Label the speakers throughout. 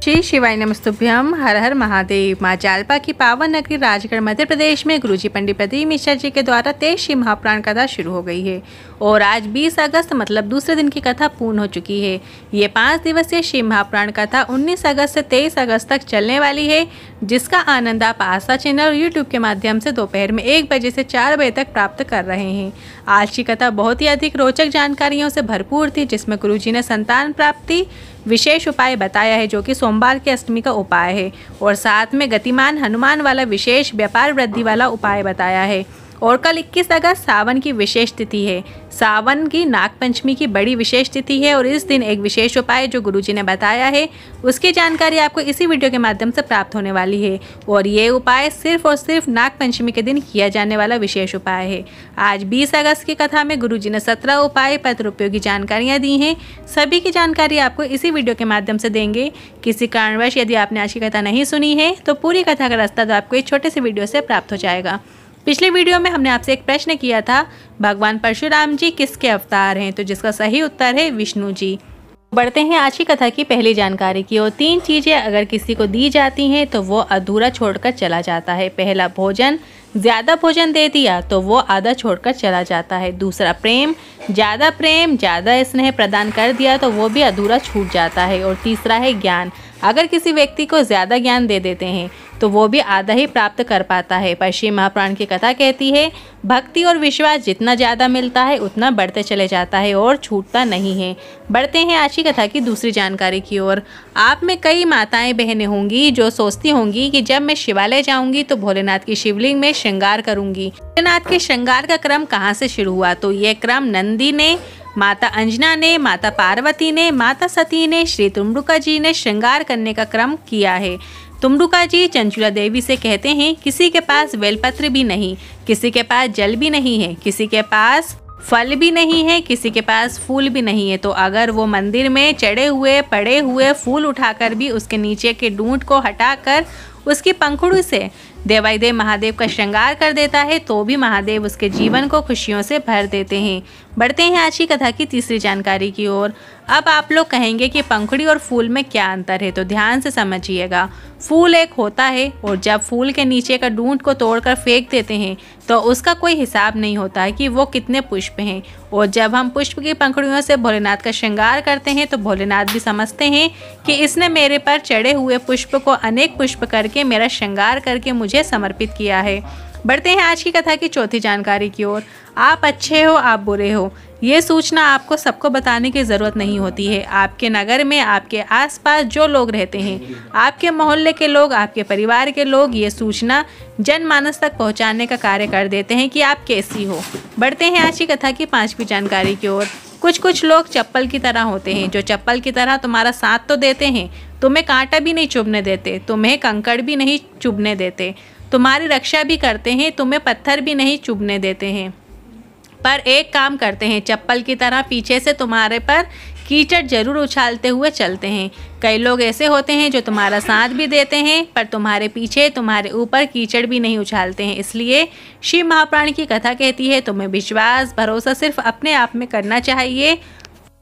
Speaker 1: श्री शिवाय नमस्तुभ्यम। हर हर महादेव। माँ जालपा की पावन नगरी राजगढ़ मध्य प्रदेश में गुरुजी पंडित प्रदीप मिश्रा जी के द्वारा 23वीं महाप्राण कथा शुरू हो गई है और आज 20 अगस्त मतलब दूसरे दिन की कथा पूर्ण हो चुकी है। ये 5 दिवसीय शिव महाप्राण कथा 19 अगस्त से 23 अगस्त तक चलने वाली है, जिसका आनंद आप आस्था चैनल और यूट्यूब के माध्यम से दोपहर में 1 बजे से 4 बजे तक प्राप्त कर रहे हैं। आज की कथा बहुत ही अधिक रोचक जानकारियों से भरपूर थी, जिसमें गुरुजी ने संतान प्राप्ति विशेष उपाय बताया है, जो कि सोमवार की अष्टमी का उपाय है, और साथ में गतिमान हनुमान वाला विशेष व्यापार वृद्धि वाला उपाय बताया है। और कल 21 अगस्त सावन की विशेष तिथि है। सावन की नाग पंचमी की बड़ी विशेष तिथि है और इस दिन एक विशेष उपाय जो गुरुजी ने बताया है, उसकी जानकारी आपको इसी वीडियो के माध्यम से प्राप्त होने वाली है। और ये उपाय सिर्फ और सिर्फ नाग पंचमी के दिन किया जाने वाला विशेष उपाय है। आज 20 अगस्त की कथा में गुरुजी ने 17 उपाय पत्र उपयोगी जानकारियाँ दी हैं। सभी की जानकारी आपको इसी वीडियो के माध्यम से देंगे। किसी कारणवश यदि आपने आज की कथा नहीं सुनी है तो पूरी कथा का रास्ता तो आपको एक छोटे से वीडियो से प्राप्त हो जाएगा। पिछले वीडियो में हमने आपसे एक प्रश्न किया था, भगवान परशुराम जी किसके अवतार हैं, तो जिसका सही उत्तर है विष्णु जी। बढ़ते हैं आज की कथा की पहली जानकारी की ओर। 3 चीज़ें अगर किसी को दी जाती हैं तो वो अधूरा छोड़कर चला जाता है। पहला भोजन, ज़्यादा भोजन दे दिया तो वो आधा छोड़कर चला जाता है। दूसरा प्रेम, ज़्यादा स्नेह प्रदान कर दिया तो वो भी अधूरा छूट जाता है। और तीसरा है ज्ञान, अगर किसी व्यक्ति को ज़्यादा ज्ञान दे देते हैं तो वो भी आधा ही प्राप्त कर पाता है। पर शिव महापुराण की कथा कहती है, भक्ति और विश्वास जितना ज़्यादा मिलता है उतना बढ़ते चले जाता है और छूटता नहीं है। बढ़ते हैं आज की कथा की दूसरी जानकारी की ओर। आप में कई माताएं बहनें होंगी जो सोचती होंगी कि जब मैं शिवालय जाऊंगी तो भोलेनाथ की शिवलिंग में श्रृंगार करूंगी। भोलेनाथ के श्रृंगार का क्रम कहाँ से शुरू हुआ, तो ये क्रम नंदी ने, माता अंजना ने, माता पार्वती ने, माता सती ने, श्री तुम्बुका जी ने श्रृंगार करने का क्रम किया है। तुम्बुका जी चंचुला देवी से कहते हैं, किसी के पास बेलपत्र भी नहीं, किसी के पास जल भी नहीं है, किसी के पास फल भी नहीं है, किसी के पास फूल भी नहीं है, तो अगर वो मंदिर में चढ़े हुए पड़े हुए फूल उठाकर भी उसके नीचे के डूंट को हटाकर उसकी पंखुड़ी से देवादिदेव महादेव का श्रृंगार कर देता है तो भी महादेव उसके जीवन को खुशियों से भर देते हैं। बढ़ते हैं आज की कथा की तीसरी जानकारी की ओर। अब आप लोग कहेंगे कि पंखुड़ी और फूल में क्या अंतर है, तो ध्यान से समझिएगा। फूल एक होता है और जब फूल के नीचे का डूंट को तोड़कर फेंक देते हैं तो उसका कोई हिसाब नहीं होता है कि वो कितने पुष्प हैं। और जब हम पुष्प की पंखुड़ियों से भोलेनाथ का श्रृंगार करते हैं तो भोलेनाथ भी समझते हैं कि इसने मेरे पर चढ़े हुए पुष्प को अनेक पुष्प करके मेरा श्रृंगार करके मुझे समर्पित किया है। बढ़ते हैं आज की कथा की चौथी जानकारी की ओर। आप अच्छे हो आप बुरे हो, ये सूचना आपको सबको बताने की ज़रूरत नहीं होती है। आपके नगर में आपके आसपास जो लोग रहते हैं, आपके मोहल्ले के लोग, आपके परिवार के लोग ये सूचना जनमानस तक पहुंचाने का कार्य कर देते हैं कि आप कैसी हो। बढ़ते हैं आज की कथा की 5वीं जानकारी की ओर। कुछ लोग चप्पल की तरह होते हैं, जो चप्पल की तरह तुम्हारा साथ तो देते हैं, तुम्हें कांटा भी नहीं चुभने देते, तुम्हें कंकड़ भी नहीं चुभने देते, तुम्हारी रक्षा भी करते हैं, तुम्हें पत्थर भी नहीं चुभने देते हैं, पर एक काम करते हैं, चप्पल की तरह पीछे से तुम्हारे पर कीचड़ जरूर उछालते हुए चलते हैं। कई लोग ऐसे होते हैं जो तुम्हारा साथ भी देते हैं पर तुम्हारे पीछे तुम्हारे ऊपर कीचड़ भी नहीं उछालते हैं। इसलिए शिव महापुराण की कथा कहती है, तुम्हें विश्वास भरोसा सिर्फ अपने आप में करना चाहिए।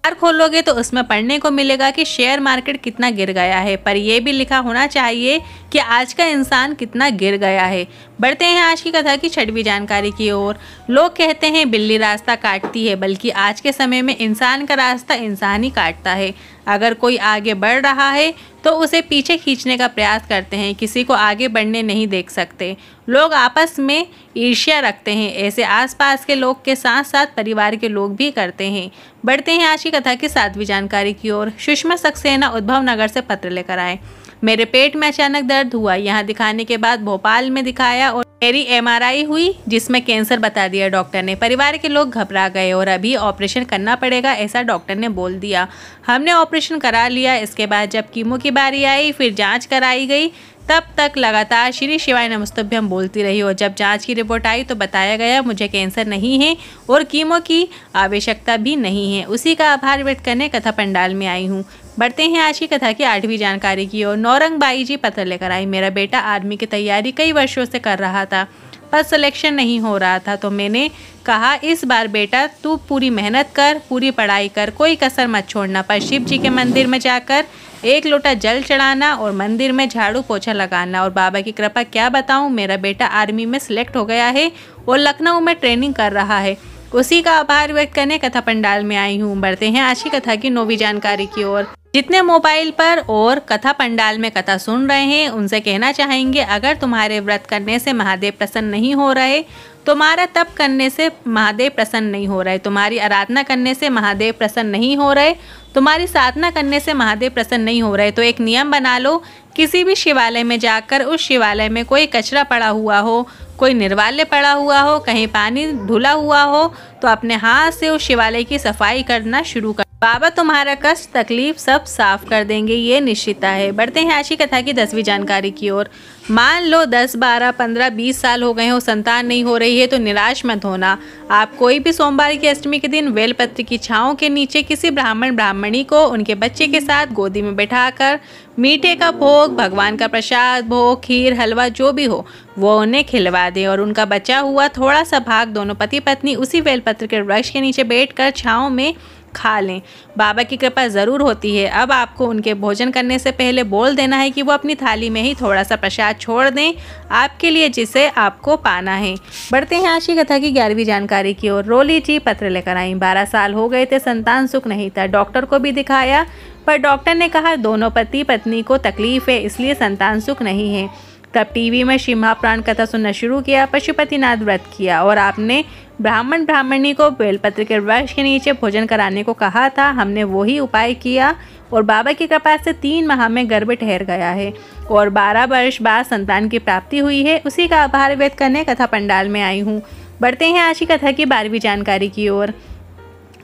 Speaker 1: अखबार खोलोगे तो उसमें पढ़ने को मिलेगा कि शेयर मार्केट कितना गिर गया है, पर यह भी लिखा होना चाहिए कि आज का इंसान कितना गिर गया है। बढ़ते हैं आज की कथा की 6वीं जानकारी की ओर। लोग कहते हैं बिल्ली रास्ता काटती है, बल्कि आज के समय में इंसान का रास्ता इंसान ही काटता है। अगर कोई आगे बढ़ रहा है तो उसे पीछे खींचने का प्रयास करते हैं, किसी को आगे बढ़ने नहीं देख सकते। लोग आपस में ईर्ष्या रखते हैं, ऐसे आसपास के लोग के साथ साथ परिवार के लोग भी करते हैं। बढ़ते हैं आज की कथा की 7वीं जानकारी की ओर। सुषमा सक्सेना उद्भव नगर से पत्र लेकर आए, मेरे पेट में अचानक दर्द हुआ, यहाँ दिखाने के बाद भोपाल में दिखाया और मेरी MRI हुई जिसमें कैंसर बता दिया डॉक्टर ने। परिवार के लोग घबरा गए और अभी ऑपरेशन करना पड़ेगा ऐसा डॉक्टर ने बोल दिया। हमने ऑपरेशन करा लिया। इसके बाद जब कीमो की बारी आई, फिर जांच कराई गई, तब तक लगातार श्री शिवाय नमस्तुभ्यम बोलती रही और जब जांच की रिपोर्ट आई तो बताया गया मुझे कैंसर नहीं है और कीमो की आवश्यकता भी नहीं है। उसी का आभार व्यक्त करने कथा पंडाल में आई हूँ। बढ़ते हैं आज की कथा की 8वीं जानकारी की ओर। नौरंग बाई जी पत्र लेकर आई, मेरा बेटा आर्मी की तैयारी कई वर्षों से कर रहा था पर सिलेक्शन नहीं हो रहा था, तो मैंने कहा इस बार बेटा तू पूरी मेहनत कर, पूरी पढ़ाई कर, कोई कसर मत छोड़ना। पर शिव जी के मंदिर में जाकर 1 लोटा जल चढ़ाना और मंदिर में झाड़ू पोछा लगाना। और बाबा की कृपा क्या बताऊं, मेरा बेटा आर्मी में सिलेक्ट हो गया है और लखनऊ में ट्रेनिंग कर रहा है। उसी का आभार व्यक्त करने कथा पंडाल में आई हूँ। बढ़ते हैं आज की कथा की 9वीं जानकारी की ओर। जितने मोबाइल पर और कथा पंडाल में कथा सुन रहे हैं उनसे कहना चाहेंगे, अगर तुम्हारे व्रत करने से महादेव प्रसन्न नहीं हो रहे, तुम्हारा तप करने से महादेव प्रसन्न नहीं हो रहे, तुम्हारी आराधना करने से महादेव प्रसन्न नहीं हो रहे, तुम्हारी साधना करने से महादेव प्रसन्न नहीं हो रहे, तो एक नियम बना लो। किसी भी शिवालय में जाकर उस शिवालय में कोई कचरा पड़ा हुआ हो, कोई निर्वाल्य पड़ा हुआ हो, कहीं पानी धुला हुआ हो, तो अपने हाथ से उस शिवालय की सफाई करना शुरू कर। बाबा तुम्हारा कष्ट तकलीफ सब साफ कर देंगे, ये निश्चितता है। बढ़ते हैं आज की कथा की 10वीं जानकारी की ओर। मान लो 10, 12, 15, 20 साल हो गए हो, संतान नहीं हो रही है, तो निराश मत होना। आप कोई भी सोमवार की अष्टमी के दिन बेलपत्र की छांव के नीचे किसी ब्राह्मण ब्राह्मणी को उनके बच्चे के साथ गोदी में बैठाकर मीठे का भोग, भगवान का प्रसाद, भोग, खीर, हलवा जो भी हो वो उन्हें खिलवा दें और उनका बचा हुआ थोड़ा सा भाग दोनों पति पत्नी उसी बेलपत्र के वृक्ष के नीचे बैठकर छांव में खा लें। बाबा की कृपा ज़रूर होती है। अब आपको उनके भोजन करने से पहले बोल देना है कि वो अपनी थाली में ही थोड़ा सा प्रसाद छोड़ दें आपके लिए, जिसे आपको पाना है। बढ़ते हैं आज की कथा की 11वीं जानकारी की ओर। रोली जी पत्र लेकर आई। 12 साल हो गए थे, संतान सुख नहीं था। डॉक्टर को भी दिखाया, पर डॉक्टर ने कहा दोनों पति पत्नी को तकलीफ है, इसलिए संतान सुख नहीं है। तब टीवी में श्री महाप्राण कथा सुनना शुरू किया, पशुपतिनाथ व्रत किया और आपने ब्राह्मण ब्राह्मणी को बेलपत्र के वृक्ष के नीचे भोजन कराने को कहा था। हमने वही उपाय किया और बाबा की कृपा से 3 माह में गर्भ ठहर गया है और 12 वर्ष बाद संतान की प्राप्ति हुई है। उसी का आभार व्यक्त करने कथा पंडाल में आई हूँ। बढ़ते हैं आज की कथा की 12वीं जानकारी की ओर।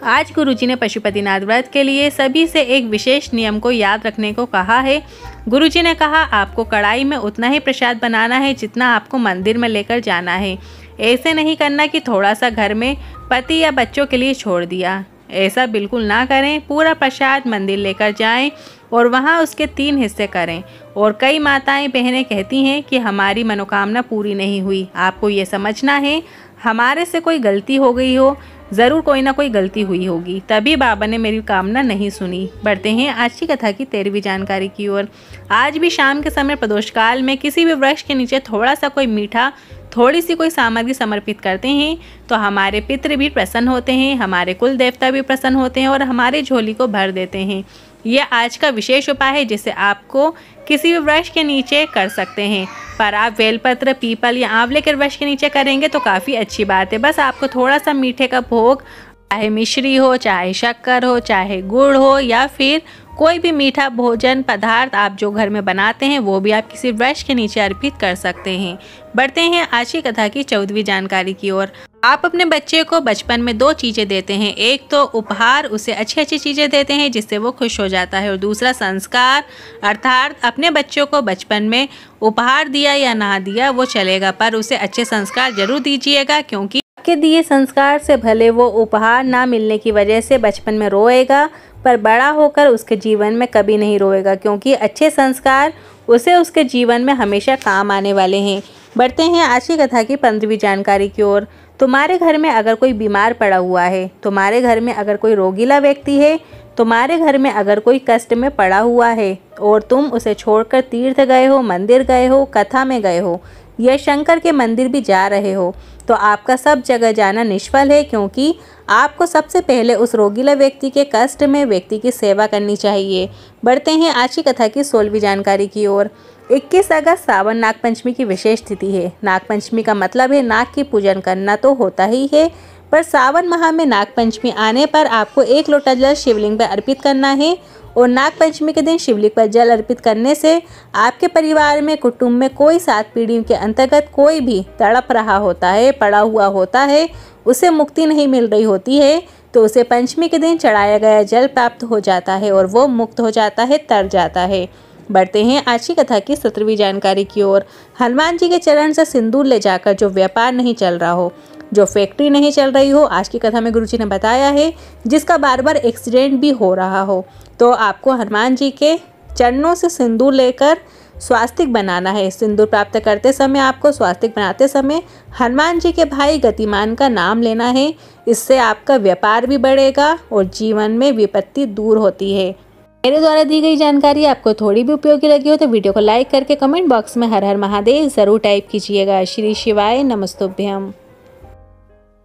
Speaker 1: आज गुरुजी ने पशुपतिनाथ व्रत के लिए सभी से एक विशेष नियम को याद रखने को कहा है। गुरुजी ने कहा आपको कढ़ाई में उतना ही प्रसाद बनाना है जितना आपको मंदिर में लेकर जाना है। ऐसे नहीं करना कि थोड़ा सा घर में पति या बच्चों के लिए छोड़ दिया। ऐसा बिल्कुल ना करें। पूरा प्रसाद मंदिर लेकर जाएं और वहां उसके 3 हिस्से करें। और कई माताएं बहनें कहती हैं कि हमारी मनोकामना पूरी नहीं हुई। आपको ये समझना है हमारे से कोई गलती हो गई हो, ज़रूर कोई ना कोई गलती हुई होगी, तभी बाबा ने मेरी कामना नहीं सुनी। बढ़ते हैं आज की कथा की 13वीं जानकारी की ओर। आज भी शाम के समय प्रदोष काल में किसी भी वृक्ष के नीचे थोड़ा सा कोई मीठा, थोड़ी सी कोई सामग्री समर्पित करते हैं तो हमारे पितृ भी प्रसन्न होते हैं, हमारे कुल देवता भी प्रसन्न होते हैं और हमारी झोली को भर देते हैं। यह आज का विशेष उपाय है जिसे आपको किसी भी वृक्ष के नीचे कर सकते हैं, पर आप बेलपत्र, पीपल या आंवले के वृक्ष के नीचे करेंगे तो काफ़ी अच्छी बात है। बस आपको थोड़ा सा मीठे का भोग, चाहे मिश्री हो, चाहे शक्कर हो, चाहे गुड़ हो या फिर कोई भी मीठा भोजन पदार्थ आप जो घर में बनाते हैं वो भी आप किसी वृक्ष के नीचे अर्पित कर सकते हैं। बढ़ते हैं आज की कथा की 14वीं जानकारी की ओर। आप अपने बच्चे को बचपन में 2 चीज़ें देते हैं। एक तो उपहार, उसे अच्छी अच्छी चीज़ें देते हैं जिससे वो खुश हो जाता है, और दूसरा संस्कार, अर्थात अपने बच्चों को बचपन में उपहार दिया या ना दिया वो चलेगा, पर उसे अच्छे संस्कार जरूर दीजिएगा, क्योंकि आपके दिए संस्कार से भले वो उपहार ना मिलने की वजह से बचपन में रोएगा, पर बड़ा होकर उसके जीवन में कभी नहीं रोएगा, क्योंकि अच्छे संस्कार उसे उसके जीवन में हमेशा काम आने वाले हैं। बढ़ते हैं आज की कथा की 15वीं जानकारी की ओर। तुम्हारे घर में अगर कोई बीमार पड़ा हुआ है, तुम्हारे घर में अगर कोई रोगीला व्यक्ति है, तुम्हारे घर में अगर कोई कष्ट में पड़ा हुआ है और तुम उसे छोड़कर तीर्थ गए हो, मंदिर गए हो, कथा में गए हो या शंकर के मंदिर भी जा रहे हो, तो आपका सब जगह जाना निष्फल है, क्योंकि आपको सबसे पहले उस रोगीला व्यक्ति के कष्ट में व्यक्ति की सेवा करनी चाहिए। बढ़ते हैं आज की कथा की 16वीं जानकारी की ओर। 21 अगस्त सावन नागपंचमी की विशेष तिथि है। नागपंचमी का मतलब है नाग की पूजन करना तो होता ही है, पर सावन माह में नागपंचमी आने पर आपको 1 लोटा जल शिवलिंग पर अर्पित करना है। और नागपंचमी के दिन शिवलिंग पर जल अर्पित करने से आपके परिवार में, कुटुंब में कोई 7 पीढ़ियों के अंतर्गत कोई भी तड़प रहा होता है, पड़ा हुआ होता है, उसे मुक्ति नहीं मिल रही होती है, तो उसे पंचमी के दिन चढ़ाया गया जल प्राप्त हो जाता है और वो मुक्त हो जाता है, तर जाता है। बढ़ते हैं आज की कथा की 17वीं जानकारी की ओर। हनुमान जी के चरण से सिंदूर ले जाकर जो व्यापार नहीं चल रहा हो, जो फैक्ट्री नहीं चल रही हो, आज की कथा में गुरुजी ने बताया है, जिसका बार बार एक्सीडेंट भी हो रहा हो, तो आपको हनुमान जी के चरणों से सिंदूर लेकर स्वास्तिक बनाना है। सिंदूर प्राप्त करते समय आपको स्वास्तिक बनाते समय हनुमान जी के भाई गतिमान का नाम लेना है। इससे आपका व्यापार भी बढ़ेगा और जीवन में विपत्ति दूर होती है। मेरे द्वारा दी गई जानकारी आपको थोड़ी भी उपयोगी लगी हो तो वीडियो को लाइक करके कमेंट बॉक्स में हर हर महादेव जरूर टाइप कीजिएगा। श्री शिवाय नमस्तुभ्यम।